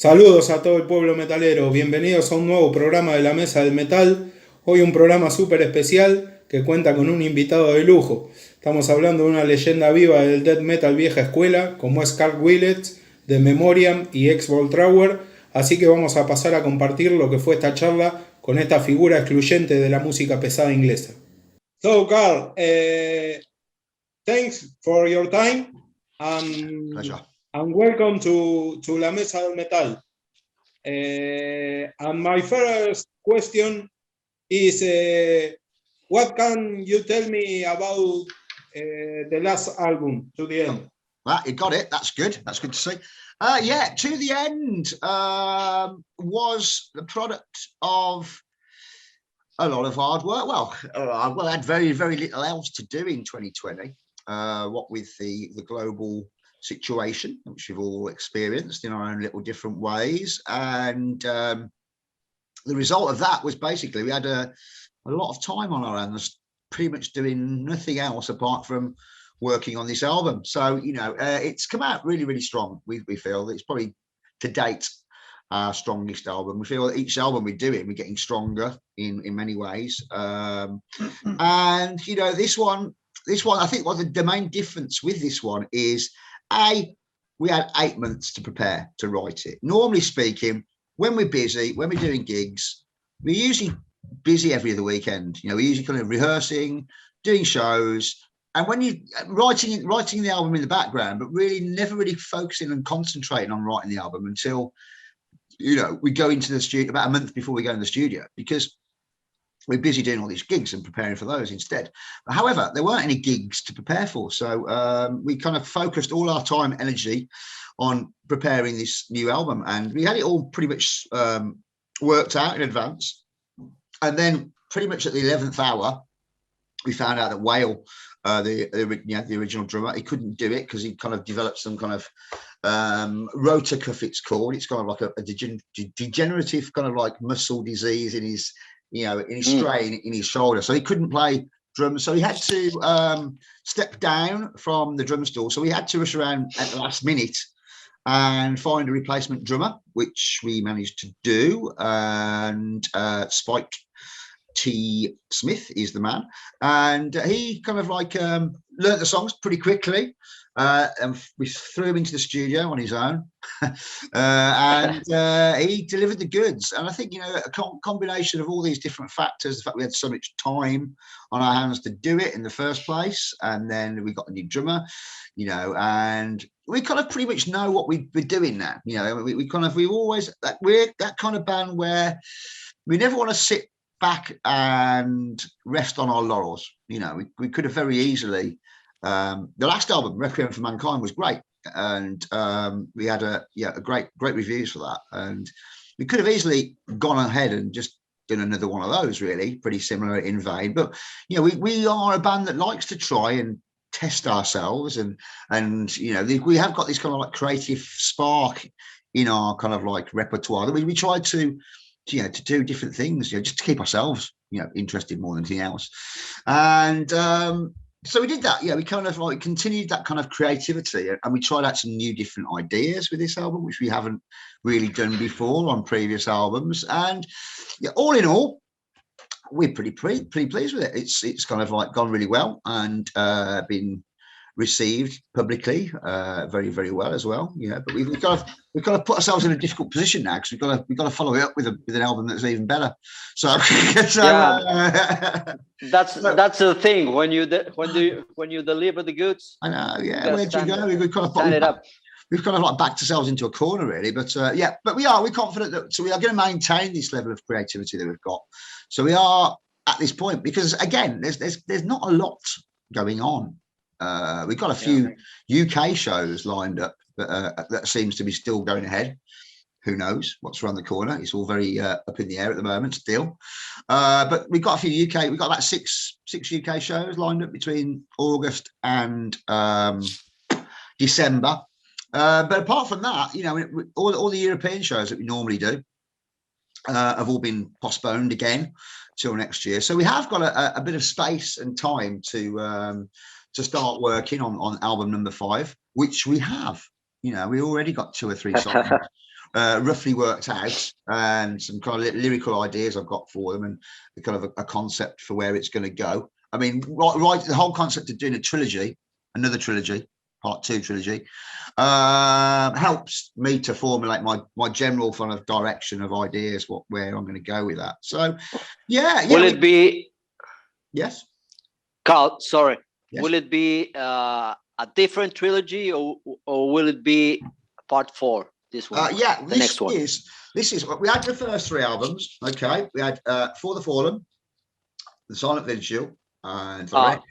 Saludos a todo el pueblo metalero, bienvenidos a un nuevo programa de la Mesa del Metal. Hoy un programa súper especial que cuenta con un invitado de lujo. Estamos hablando de una leyenda viva del death metal vieja escuela, como es Karl Willetts, de Memoriam y ex Voltrower. Así que vamos a pasar a compartir lo que fue esta charla con esta figura excluyente de la música pesada inglesa. So Karl, thanks for your time. Pleasure. And welcome to La Mesa del Metal. And my first question is, what can you tell me about the last album, To the End? Well, you got it. That's good. That's good to see. Yeah, To the End was the product of a lot of hard work. Well, I had very, very little else to do in 2020. What with the global situation, which we've all experienced in our own little different ways. And the result of that was basically we had a lot of time on our hands, pretty much doing nothing else apart from working on this album. So, you know, it's come out really, really strong. We feel that it's probably to date our strongest album. We feel that each album we're doing, we're getting stronger in many ways. And, you know, this one, I think what the main difference with this one is, we had 8 months to prepare to write it. Normally speaking, when we're busy, when we're doing gigs, we're usually busy every other weekend. You know, we're usually kind of rehearsing, doing shows, and when you writing the album in the background, but really never really focusing and concentrating on writing the album until, you know, we go into the studio about a month before we go in the studio, because we're busy doing all these gigs and preparing for those instead. However, there weren't any gigs to prepare for. So we kind of focused all our time, energy on preparing this new album. And we had it all pretty much worked out in advance. And then pretty much at the 11th hour, we found out that Whale, the original drummer, he couldn't do it because he kind of developed some kind of rotor cuff, it's called. It's kind of like a degenerative kind of like muscle disease in his, you know, in his strain in his shoulder. So he couldn't play drums. So he had to step down from the drum stool. So we had to rush around at the last minute and find a replacement drummer, which we managed to do. And Spike T. Smith is the man. And he kind of like learnt the songs pretty quickly. And we threw him into the studio on his own, and he delivered the goods. And I think, you know, a combination of all these different factors, the fact we had so much time on our hands to do it in the first place, and then we got a new drummer, you know, and we kind of pretty much know what we're doing now. You know, we're that kind of band where we never want to sit back and rest on our laurels. You know, we could have very easily. The last album, Requiem for Mankind, was great, and we had great reviews for that, and we could have easily gone ahead and just done another one of those, really pretty similar in vein. But you know, we are a band that likes to try and test ourselves, and you know, we have got this kind of like creative spark in our kind of like repertoire. We try to do different things, you know, just to keep ourselves, you know, interested more than anything else. And so we did that. Yeah, we kind of like continued that kind of creativity, and we tried out some new different ideas with this album, which we haven't really done before on previous albums. And yeah, all in all, we're pretty pleased with it. It's kind of like gone really well, and been received publicly very, very well as well. You know, but we've got to put ourselves in a difficult position now, because we've got to follow it up with an album that's even better. So yeah, that's the thing when you deliver the goods. I know. Yeah, where'd you go? We've kind of stand it up. We've kind of like backed ourselves into a corner, really. But yeah, but we're confident that we are going to maintain this level of creativity that we've got. So we are at this point, because again, there's not a lot going on. We've got a few UK shows lined up that seems to be still going ahead. Who knows what's around the corner? It's all very up in the air at the moment still. But we've got a few we've got about six UK shows lined up between August and December. But apart from that, you know, all the European shows that we normally do have all been postponed again till next year. So we have got a bit of space and time to start working on album number 5, which we have. You know, we already got 2 or 3 songs roughly worked out, and some kind of lyrical ideas I've got for them, and the kind of a concept for where it's going to go. I mean, right, the whole concept of doing a trilogy, another trilogy, part 2 trilogy, helps me to formulate my general kind of direction of ideas, where I'm going to go with that. So, yeah. Will it be? Yes. Carl, sorry. Yes. Will it be a different trilogy, or will it be part 4? This one. Yeah. The next one. This is what we had. The first 3 albums. Okay, we had For the Fallen, The Silent Vigil, and part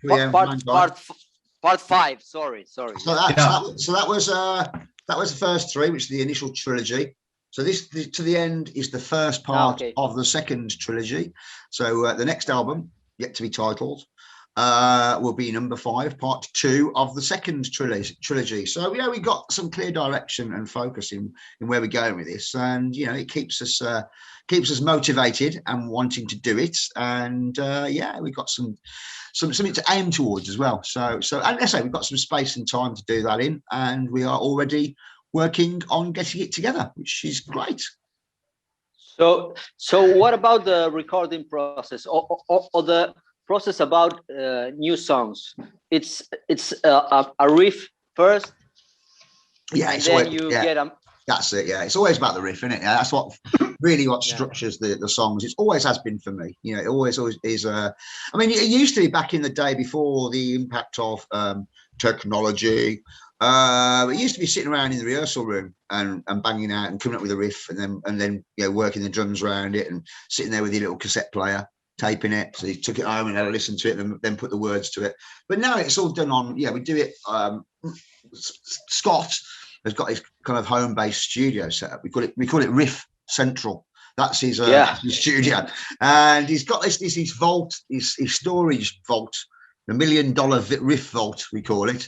5. Sorry. So that was the first 3, which is the initial trilogy. So this to the end is the first part of the second trilogy. So the next album, yet to be titled, will be number 5, part 2 of the second trilogy. So yeah, we got some clear direction and focus in where we're going with this, and it keeps us motivated and wanting to do it. And yeah, we got something to aim towards as well. So and I say we've got some space and time to do that in, and we are already working on getting it together, which is great. So what about the recording process, or the process about new songs? It's a riff first, and then you get them. That's it. Yeah, it's always about the riff, isn't it? That's what structures the songs. It always has been for me. It always is. I mean, it used to be back in the day before the impact of technology. It used to be sitting around in the rehearsal room and banging out and coming up with a riff, and then working the drums around it, and sitting there with your little cassette player, taping it. So you took it home and had a listen to it, and then put the words to it. But now it's all done on. Yeah, we do it. Scott has got his kind of home-based studio set up. We call it Riff Central. That's his studio, and he's got this his vault, his storage vault, the $1 million riff vault, we call it,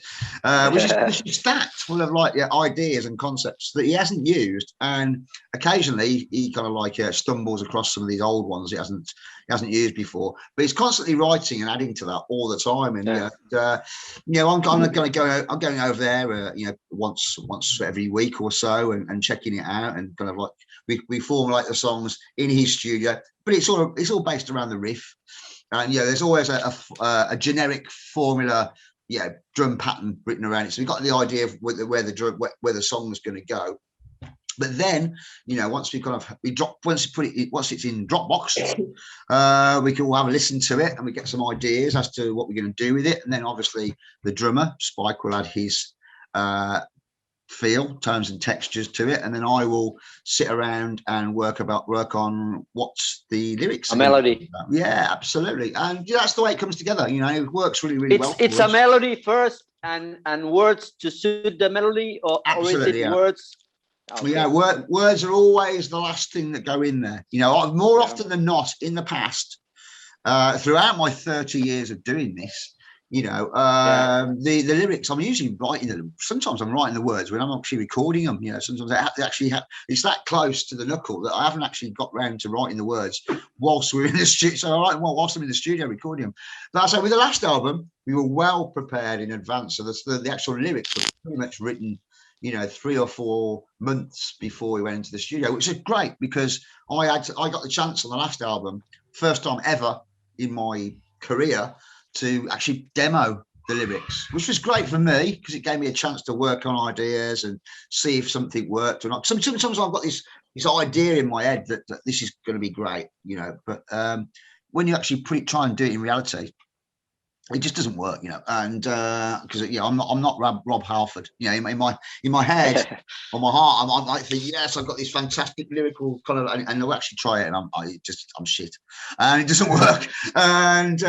which is stacked full of ideas and concepts that he hasn't used, and occasionally he kind of stumbles across some of these old ones he hasn't used before, but he's constantly writing and adding to that all the time. And I'm going over there once every week or so, and checking it out, and kind of we formulate the songs in his studio, but it's all based around the riff. And there's always a generic formula, drum pattern written around it. So we've got the idea of where the song is going to go. But then, once it's in Dropbox, we can all have a listen to it, and we get some ideas as to what we're going to do with it. And then obviously the drummer Spike will add his feel, tones and textures to it, and then I will sit around and work on what's the lyrics, a melody. Yeah, absolutely. And that's the way it comes together. It works really well. It's a melody first, and words to suit the melody, or is it words? Okay. Words are always the last thing that go in there. More often than not in the past, throughout my 30 years of doing this, the lyrics, I'm usually writing them. Sometimes I'm writing the words when I'm actually recording them. Sometimes it's that close to the knuckle that I haven't actually got round to writing the words whilst we're in the studio. So I write whilst I'm in the studio recording them. But I say with the last album, we were well prepared in advance. So the actual lyrics were pretty much written, 3 or 4 months before we went into the studio, which is great, because I got the chance on the last album, first time ever in my career, to actually demo the lyrics, which was great for me, because it gave me a chance to work on ideas and see if something worked or not. Sometimes I've got this idea in my head that this is going to be great, but when you actually try and do it in reality, it just doesn't work, and because I'm not Rob Halford, in my head or my heart, I'm like, yes, I've got this fantastic lyrical kind of, and I'll actually try it, and I'm shit, and it doesn't work. And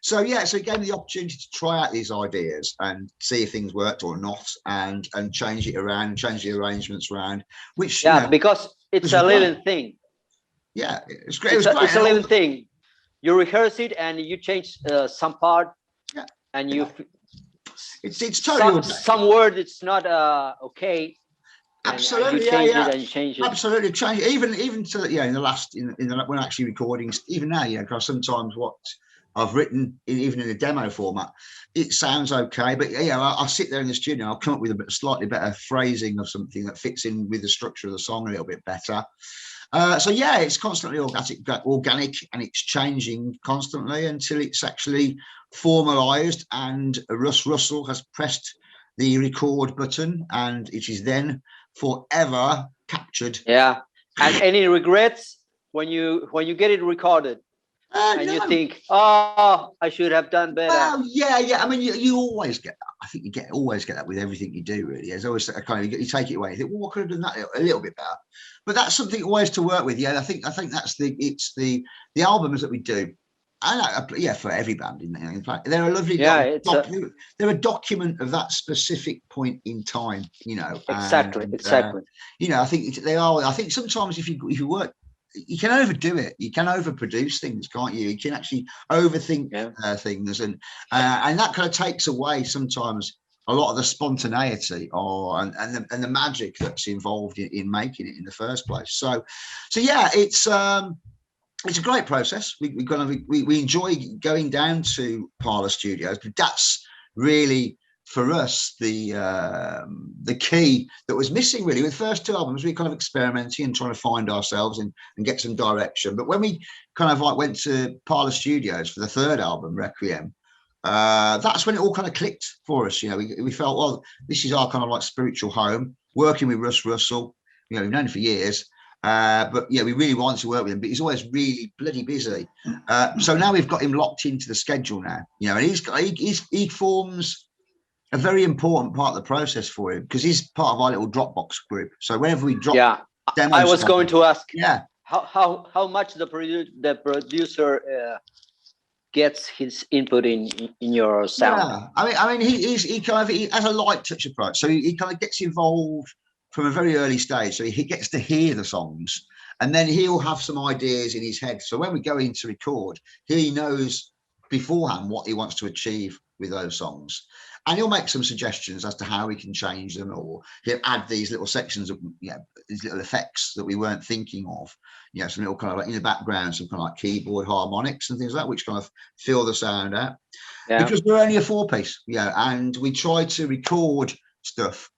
so it gave me the opportunity to try out these ideas and see if things worked or not, and change it around, and change the arrangements around, which because it's a living thing. Yeah, it's great. It's it's totally some word it's not okay. Absolutely, you change it. Absolutely, change it. Even to in the when actually recording, even now, because sometimes what I've written, even in a demo format, it sounds okay. But yeah, I'll sit there in the studio, I'll come up with a slightly better phrasing of something that fits in with the structure of the song a little bit better. So yeah, it's constantly organic, and it's changing constantly until it's actually formalized, and Russ Russell has pressed the record button, and it is then forever captured. Yeah. And any regrets when you get it recorded? And no. you think, oh, I should have done better. Well, yeah. I mean, you always get that. I think you always get that with everything you do, really. There's always a kind of, you take it away. You think, well, I could have done that a little bit better. But that's something always to work with. Yeah, I think that's the albums that we do. Yeah, for every band in fact, they're a lovely. Yeah, they're a document of that specific point in time. You know, exactly. You know, I think they are. I think sometimes if you work, you can overdo it. You can overproduce things, can't you? You can actually overthink things, and that kind of takes away sometimes a lot of the spontaneity and the magic that's involved in making it in the first place. So yeah, it's a great process. We enjoy going down to Parlour Studios, but that's really for us the key that was missing really. With the first two albums, we were kind of experimenting and trying to find ourselves and get some direction. But when we kind of like went to Parlour Studios for the third album, Requiem, that's when it all kind of clicked for us. You know, we felt, well, this is our kind of like spiritual home. Working with Russ Russell, you know, we've known him for years. But yeah, we really wanted to work with him, but he's always really bloody busy. So now we've got him locked into the schedule now, you know, and he forms a very important part of the process for him, because he's part of our little Dropbox group. So whenever we drop, I was going to ask, how much the producer gets his input in your sound. Yeah, I mean, he has a light touch approach, so he kind of gets involved from a very early stage, so he gets to hear the songs, and then he'll have some ideas in his head. So when we go in to record, he knows beforehand what he wants to achieve with those songs, and he'll make some suggestions as to how we can change them, or he'll add these little sections of, you know, these little effects that we weren't thinking of, you know, some little kind of like in the background, some kind of like keyboard harmonics and things like that, which kind of fill the sound out. Because we're only a 4-piece, you know, and we try to record stuff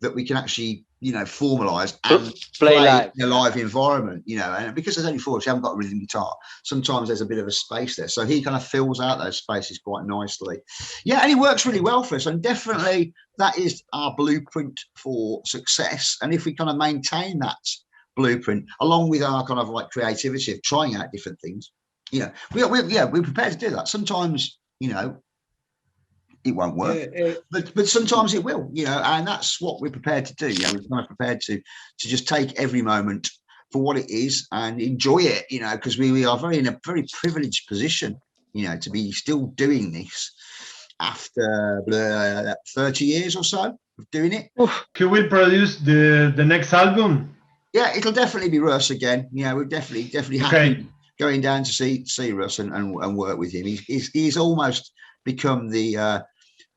that we can actually, you know, formalize and play live in a live environment, you know. And because there's only 4, we haven't got a rhythm guitar, sometimes there's a bit of a space there, so he kind of fills out those spaces quite nicely. Yeah, and it works really well for us, and definitely that is our blueprint for success. And if we kind of maintain that blueprint along with our kind of like creativity of trying out different things, you know, we're prepared to do that. Sometimes, you know, it won't work, but sometimes it will, you know, and that's what we're prepared to do. You know, we're kind of prepared to just take every moment for what it is and enjoy it, you know, because we are in a very privileged position, you know, to be still doing this after 30 years or so of doing it. Who will produce the next album? Yeah, it'll definitely be Russ again. You know, we're definitely happy going down to see Russ and work with him. He's almost become the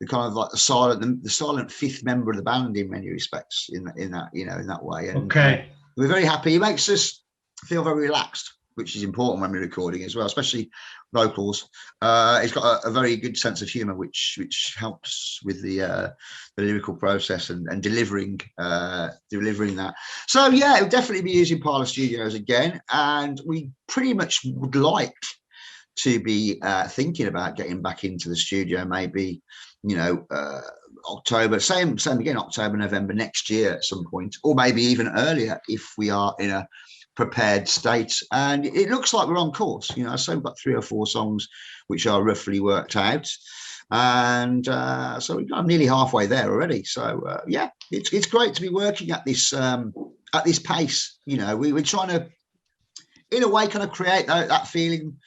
kind of like the silent fifth member of the band in many respects in that, you know, in that way. And we're very happy. He makes us feel very relaxed, which is important when we're recording as well, especially vocals. He's got a very good sense of humor, which helps with the lyrical process and delivering that. So yeah, it'll definitely be using Parlour Studios again, and we pretty much would like to be thinking about getting back into the studio, maybe, you know, October, same again, October, November next year at some point, or maybe even earlier if we are in a prepared state. And it looks like we're on course, you know. So we've got 3 or 4 songs which are roughly worked out, and so I'm nearly halfway there already. So yeah, it's great to be working at this pace. You know, we're trying to, in a way, kind of create that feeling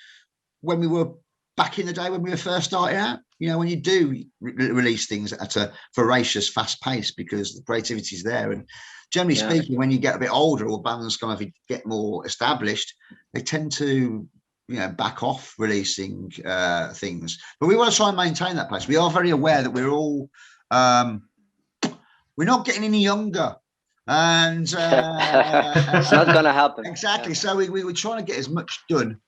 when we were back in the day when we were first starting out, you know, when you do release things at a voracious, fast pace because the creativity is there. And generally speaking, when you get a bit older or bands kind of get more established, they tend to, you know, back off releasing things. But we want to try and maintain that pace. We are very aware that we're all, we're not getting any younger. And it's not going to happen. Exactly. So we were trying to get as much done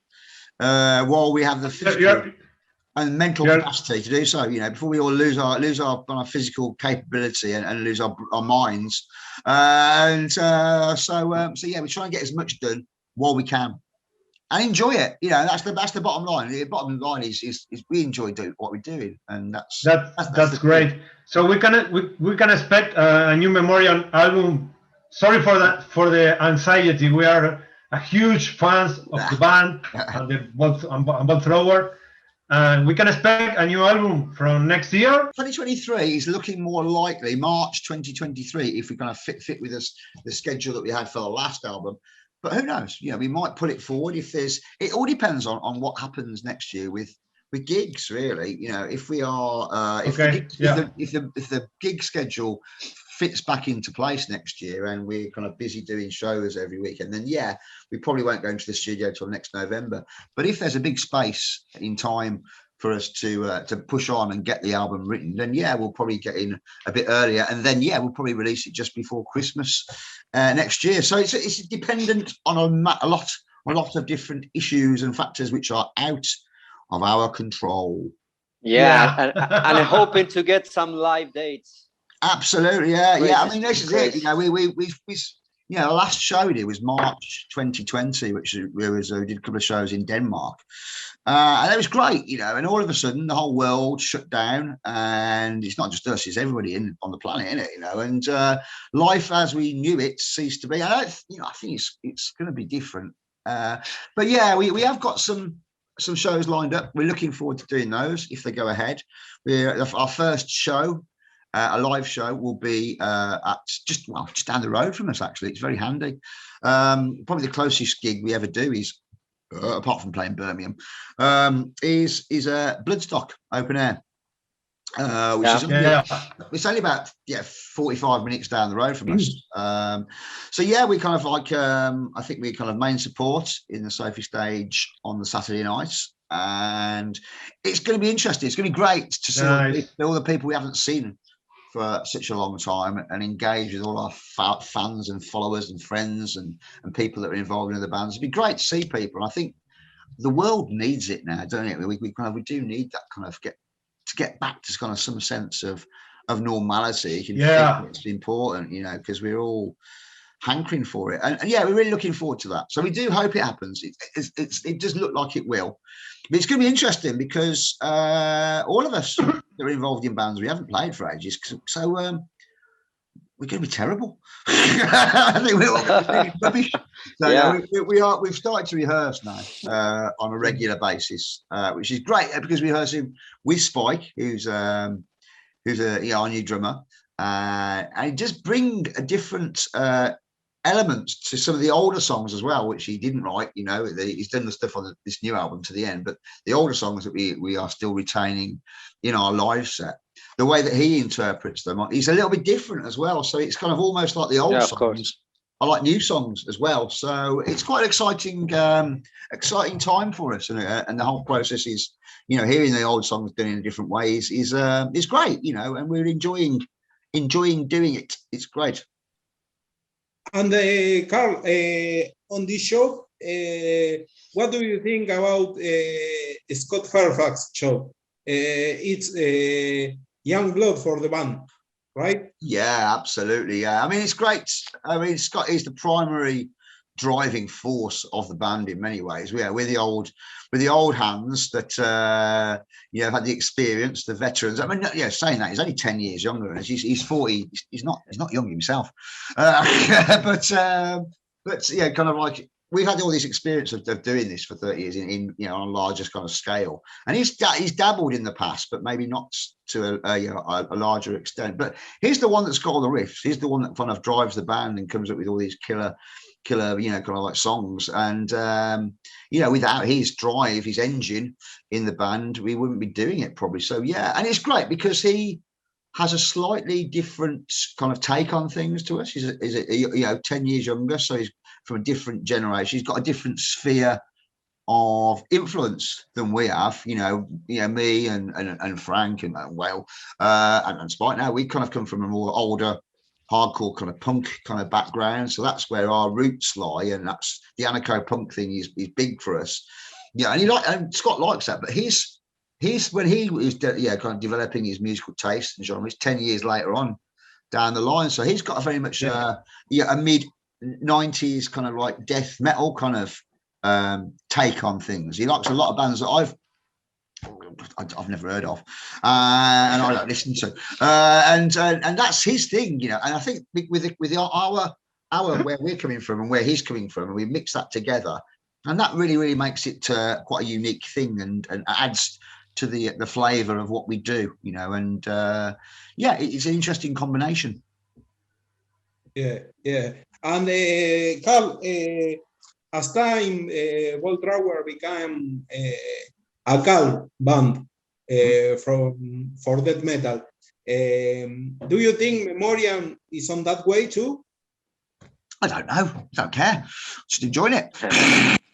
while we have the physical. and mental capacity to do so, you know, before we all lose our physical capability and lose our minds. So yeah, we try and get as much done while we can and enjoy it. You know, that's the bottom line. The bottom line is we enjoy doing what we're doing, and that's great. So we can expect a new Memoriam album. Sorry for that, for the anxiety. We are a huge fans of the band and the ball thrower. And we can expect a new album from next year. 2023 is looking more likely March 2023 if we're going to fit with us the schedule that we had for the last album. But who knows? You know, we might pull it forward if there's. It all depends on what happens next year with gigs, really. You know, if we are if the gig schedule fits back into place next year and we're kind of busy doing shows every weekend, then yeah, we probably won't go into the studio till next November. But if there's a big space in time for us to push on and get the album written, then yeah, we'll probably get in a bit earlier, and then yeah, we'll probably release it just before Christmas next year. So it's dependent on a lot of different issues and factors which are out of our control. Yeah. and hoping to get some live dates. Absolutely, yeah. I mean, this is it. You know, we you know, the last show we did was March 2020, which we did a couple of shows in Denmark, and it was great. You know, and all of a sudden the whole world shut down, and it's not just us; it's everybody on the planet, isn't it? You know, and life as we knew it ceased to be. I think it's going to be different. But yeah, we have got some shows lined up. We're looking forward to doing those if they go ahead. Our first show. A live show will be at just down the road from us. Actually, it's very handy. Probably the closest gig we ever do is, apart from playing Birmingham, is a Bloodstock open air, which is it's only about 45 minutes down the road from us. So yeah, we kind of like I think we kind of main support in the Sophie stage on the Saturday nights, and it's going to be interesting. It's going to be great to see all the people we haven't seen for such a long time and engage with all our fans and followers and friends and people that are involved in the bands. It'd be great to see people. And I think the world needs it now, don't it? We do need that kind of get back to kind of some sense of normality. It's important, you know, because we're all hankering for it. And yeah, we're really looking forward to that. So we do hope it happens. It does look like it will. But it's going to be interesting because all of us that are involved in bands, we haven't played for ages. So we're going to be terrible. I think we're all going to be rubbish. So we've started to rehearse now on a regular basis, which is great because we're rehearsing with Spike, who's our new drummer, and just bring a different elements to some of the older songs as well, which he didn't write. You know, he's done the stuff on this new album to the end, but the older songs that we are still retaining in our live set, the way that he interprets them, he's a little bit different as well. So it's kind of almost like the old songs are like new songs as well. So it's quite an exciting time for us, and the whole process is, you know, hearing the old songs done in different ways is great, you know, and we're enjoying doing it. It's great. And Carl, on this show, what do you think about Scott Fairfax show? It's young blood for the band, right? Yeah, absolutely. Yeah, I mean, it's great. I mean, Scott is the primary driving force of the band in many ways. We're the old hands that have had the experience, the veterans. I mean, saying that, he's only 10 years younger, and he's 40. He's not young himself, but yeah, kind of like we've had all this experience of doing this for 30 years in on a larger kind of scale, and he's dabbled in the past, but maybe not to a larger extent. But he's the one that's got all the riffs. He's the one that kind of drives the band and comes up with all these killer kind of like songs, and without his drive, his engine in the band, we wouldn't be doing it probably. So yeah, and it's great because he has a slightly different kind of take on things to us. He's 10 years younger, so he's from a different generation. He's got a different sphere of influence than we have. Me and Frank and Will and Spike. Now we kind of come from a more older, hardcore kind of punk kind of background, so that's where our roots lie, and that's the anarcho punk thing is big for us. And Scott likes that, but his when he was kind of developing his musical taste and genres 10 years later on down the line. So he's got a very much a mid-90s kind of like death metal kind of take on things. He likes a lot of bands that I've never heard of, and I don't listen to, and that's his thing, you know. And I think with our where we're coming from and where he's coming from, and we mix that together, and that really makes it quite a unique thing, and adds to the flavour of what we do, you know. And it's an interesting combination. Yeah. And Carl, as time Bolt Thrower became a KARL band for death metal, do you think Memoriam is on that way too? I don't know. I don't care. Just enjoying it.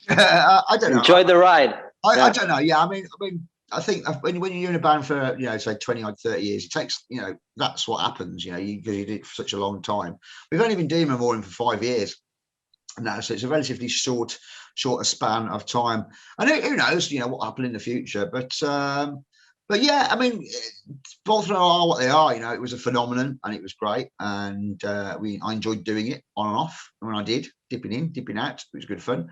I don't know. Enjoy the ride. I don't know. Yeah, I mean, I think when you're in a band for, you know, say 20 or 30 years, it takes, you know, that's what happens, you know, because you did it for such a long time. We've only been doing Memoriam for 5 years now, so it's a relatively shorter span of time. And who knows, you know, what will happen in the future. But yeah, I mean, both are what they are. You know, it was a phenomenon, and it was great, and I enjoyed doing it on and off. When I did, dipping in, dipping out, it was good fun.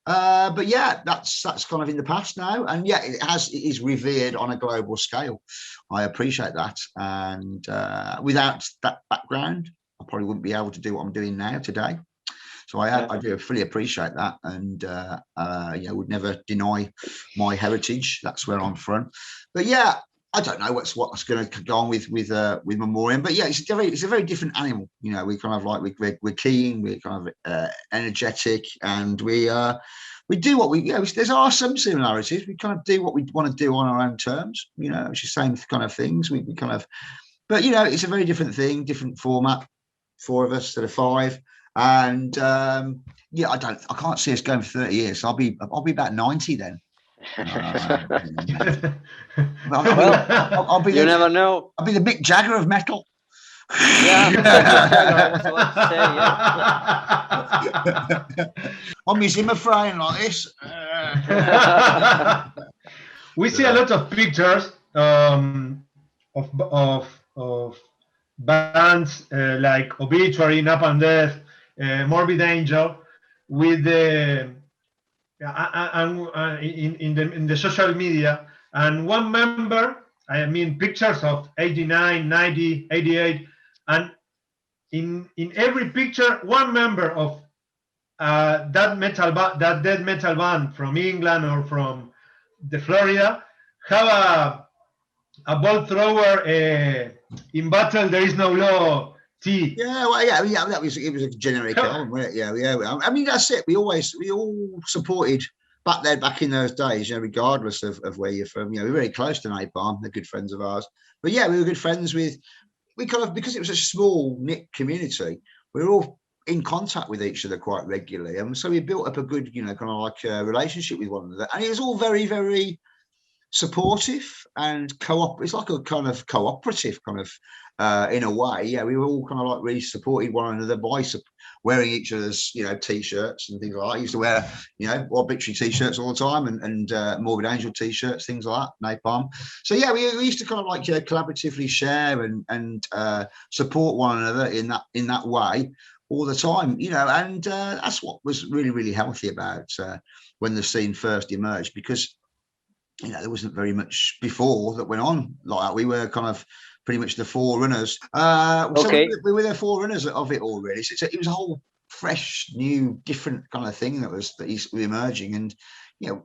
But yeah, that's kind of in the past now, and yeah, it is revered on a global scale. I appreciate that, and without that background, I probably wouldn't be able to do what I'm doing now today. So I do fully appreciate that, and would never deny my heritage. That's where I'm from. But yeah, I don't know what's going to go on with Memoriam. But yeah, it's a very different animal. You know, we kind of like we're keen, we're kind of energetic, and we do what we. You know, there are some similarities. We kind of do what we want to do on our own terms. You know, it's the same kind of things. We kind of, but you know, it's a very different thing, different format. 4 of us instead of 5. And I can't see us going for 30 years. So I'll be about 90 then. I'll be. You never know. I'll be the Mick Jagger of metal. Yeah, I was about to say, yeah. On my Zimmer frame like this. We see a lot of pictures of bands like Obituary, Nap and Death, Morbid Angel, with the in the social media, and one member, I mean, pictures of 89, 90, 88, and in every picture, one member of that death metal band from England or from the Florida have a bolt thrower in battle there is no law T. It was a generic album, wasn't it? Yeah. I mean, that's it. We all supported back in those days, you know, regardless of where you're from. You know, we're very close to Napalm. They're good friends of ours. But yeah, we were good friends with. We kind of, because it was a small knit community, we were all in contact with each other quite regularly, and so we built up a good, you know, kind of like a relationship with one another. And it was all very, very supportive and it's like a kind of cooperative kind of in a way. Yeah, we were all kind of like really supported one another by wearing each other's, you know, t-shirts and things like that. I used to wear, you know, Obituary t-shirts all the time, and Morbid Angel t-shirts, things like that, Napalm. So yeah, we used to kind of like, you know, collaboratively share and support one another in that way all the time, you know. And that's what was really, really healthy about when the scene first emerged, because, you know, there wasn't very much before that went on like that. We were kind of pretty much the forerunners. Okay. So we were the forerunners of it all, really. So it was a whole fresh, new, different kind of thing that was emerging. And, you know,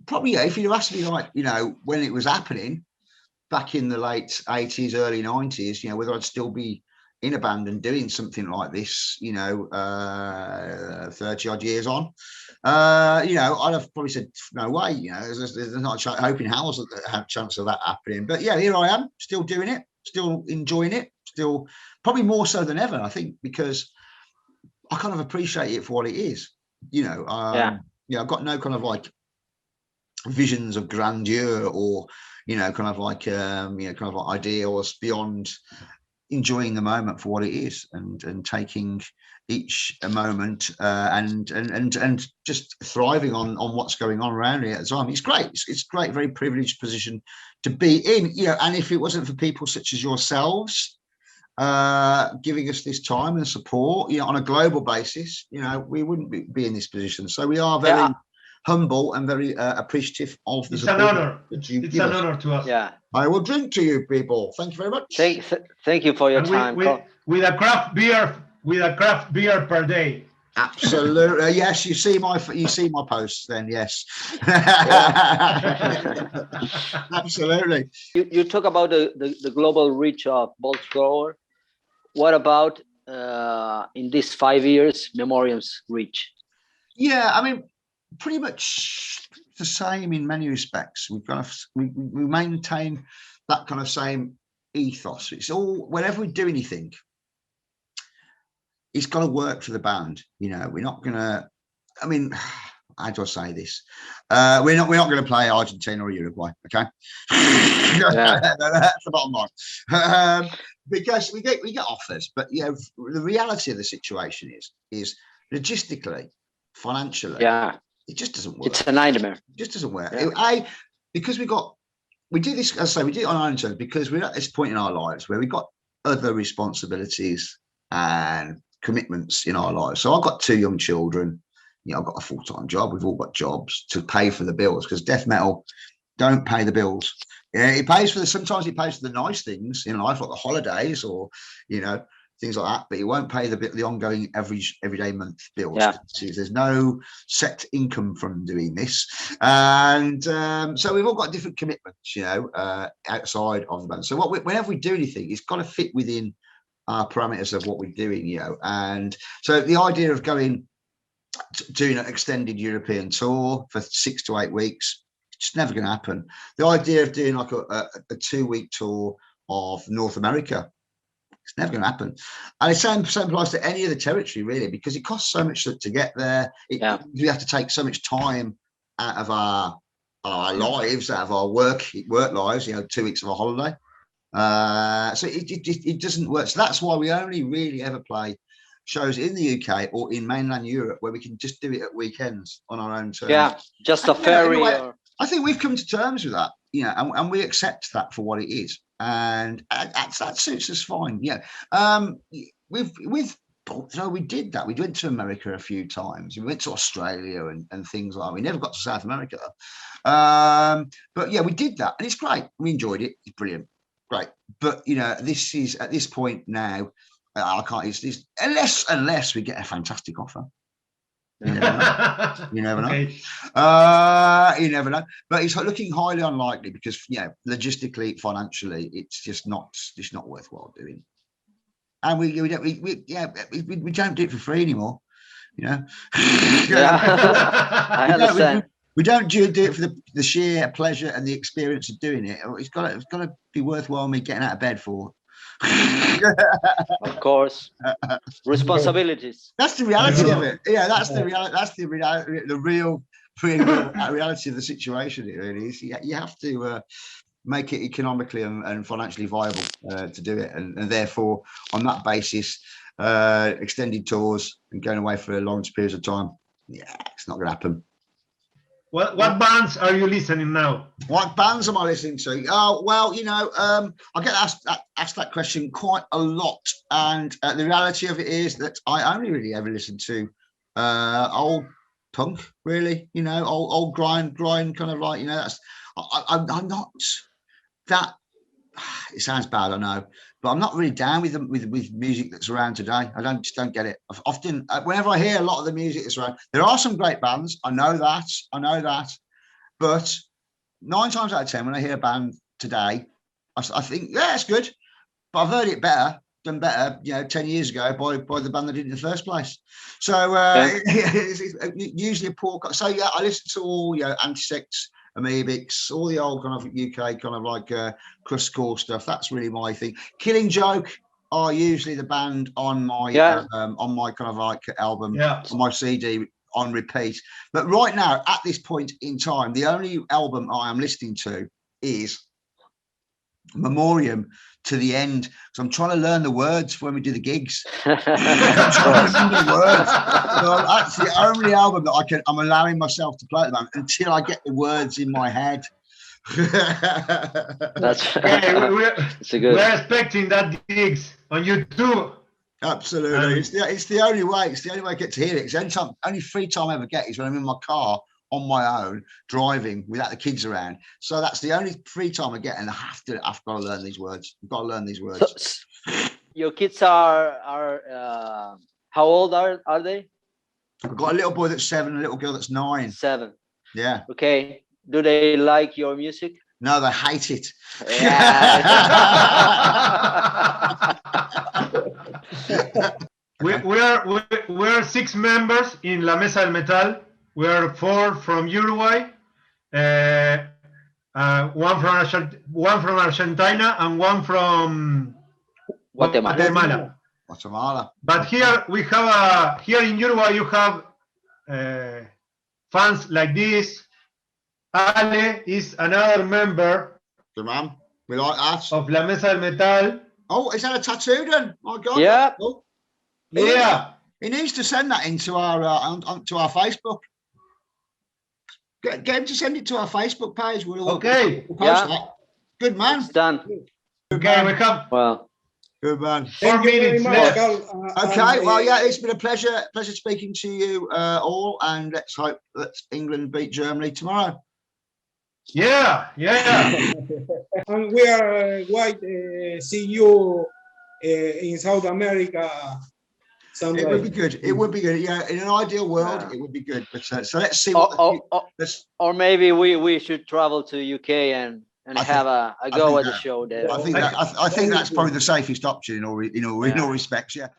probably, if you'd have asked me, like, you know, when it was happening back in the late 80s, early 90s, you know, whether I'd still be in a band and doing something like this, you know, 30 odd years on, you know, I'd have probably said no way. You know, there's not a hope in hell a chance of that happening. But yeah, here I am, still doing it, still enjoying it, still probably more so than ever, I think, because I kind of appreciate it for what it is. You know, you know, I've got no kind of like visions of grandeur or, you know, kind of like you know, kind of like ideals beyond, enjoying the moment for what it is, and taking each moment and just thriving on what's going on around here at the time. It's great. It's great, very privileged position to be in, you know. And if it wasn't for people such as yourselves giving us this time and support, you know, on a global basis, you know, we wouldn't be in this position. So we are very humble and very appreciative of the support. It's an honor. It's an honor to us. Yeah. I will drink to you people. Thank you very much. Thank you for your time. With a craft beer per day. Absolutely. Yes, you see my posts then. Yes. Absolutely. You talk about the global reach of Bolt Thrower. What about in these 5 years Memoriam's reach? Yeah, I mean, pretty much the same in many respects. We maintain that kind of same ethos. It's all, whenever we do anything, it's got to work for the band. You know, we're not gonna, I mean, how do I say this? We're not going to play Argentina or Uruguay, okay? That's the bottom line. Because we get offers, but you know, the reality of the situation is logistically, financially, it just doesn't work. It's a nightmare. It just doesn't work. Because we do this, as I say, we do it on our own terms because we're at this point in our lives where we've got other responsibilities and commitments in our lives. So I've got 2 young children. You know, I've got a full-time job. We've all got jobs to pay for the bills because death metal don't pay the bills. Yeah, it pays for sometimes it pays for the nice things in life, like the holidays or, you know, things like that, but it won't pay the ongoing everyday month bills. Yeah. There's no set income from doing this. And so we've all got different commitments, you know, outside of the band. So whenever we do anything, it's got to fit within our parameters of what we're doing, you know. And so the idea of doing an extended European tour for 6 to 8 weeks, it's just never going to happen. The idea of doing like a 2-week tour of North America, it's never going to happen. And the same applies to any other territory, really, because it costs so much to get there. We have to take so much time out of our lives, out of our work lives, you know, 2 weeks of a holiday. So it doesn't work. So that's why we only really ever play shows in the UK or in mainland Europe where we can just do it at weekends on our own terms. Yeah, just a ferry. I think we've come to terms with that, you know, and we accept that for what it is, and that suits us fine. Yeah, we did that. We went to America a few times. We went to Australia and things like that. We never got to South America, but yeah, we did that, and it's great. We enjoyed it. It's brilliant, great. But you know, this is at this point now. I can't. It's unless we get a fantastic offer. You never know. You never know. Okay. You never know. But it's looking highly unlikely because, you know, logistically, financially, it's just not worthwhile doing. And we don't do it for free anymore. You know. I understand. We don't do it for the sheer pleasure and the experience of doing it. It's got to be worthwhile me getting out of bed for. Of course, responsibilities. That's the reality of it. Yeah, that's the reality. That's the reality. The real reality of the situation. It really is. You have to make it economically and financially viable to do it, and therefore, on that basis, extended tours and going away for long periods of time. Yeah, it's not going to happen. What bands are you listening now? What bands am I listening to? Oh, well, you know, I get asked that question quite a lot. And the reality of it is that I only really ever listen to old punk, really, you know, old grind kind of like, you know, that's, I'm not that, it sounds bad, I know, but I'm not really down with music that's around today. I just don't get it. Often, whenever I hear a lot of the music that's around, there are some great bands. I know that, but 9 times out of 10, when I hear a band today, I think, yeah, it's good, but I've heard it done better, you know, 10 years ago by the band that did it in the first place. So it's usually a poor. So yeah, I listen to all, you know, Antisects, Amoebics, all the old kind of UK kind of like crustcore stuff. That's really my thing. Killing Joke are usually the band on my kind of like album, on my CD on repeat. But right now, at this point in time, the only album I am listening to is memoriam to the end, because I'm trying to learn the words when we do the gigs. I'm trying to remember the words. So that's the only album that I'm allowing myself to play at the moment until I get the words in my head. That's we're expecting that gigs on YouTube. Absolutely, it's the only way. It's the only way I get to hear it. It's the only free time I ever get is when I'm in my car on my own, driving without the kids around. So that's the only free time I get, and I've got to learn these words. I've got to learn these words. So, your kids are how old are they? I've got a little boy that's 7, and a little girl that's 9. 7. Yeah. Okay. Do they like your music? No, they hate it. Yeah. We're 6 members in La Mesa del Metal. We're 4 from Uruguay, one from Argentina, and one from Guatemala. But here we have here in Uruguay you have fans like this. Ale is another member. Good man. We like that. Of La Mesa del Metal. Oh, is that a tattoo then? My God. Yeah. Oh. Yeah. He needs to send that into our onto our Facebook. Get him to send it to our Facebook page. We'll post that. Good man. It's done. Okay, we come. Well. Good man. 4 minutes left. Okay, well, yeah, it's been a pleasure speaking to you all, and let's hope that England beat Germany tomorrow. Yeah. And we are see you in South America someday. It would be good. It would be good. Yeah, in an ideal world, it would be good. But so let's see what. Or maybe we should travel to UK and have a go at the show there. I think that's probably the safest option in all respects. Yeah.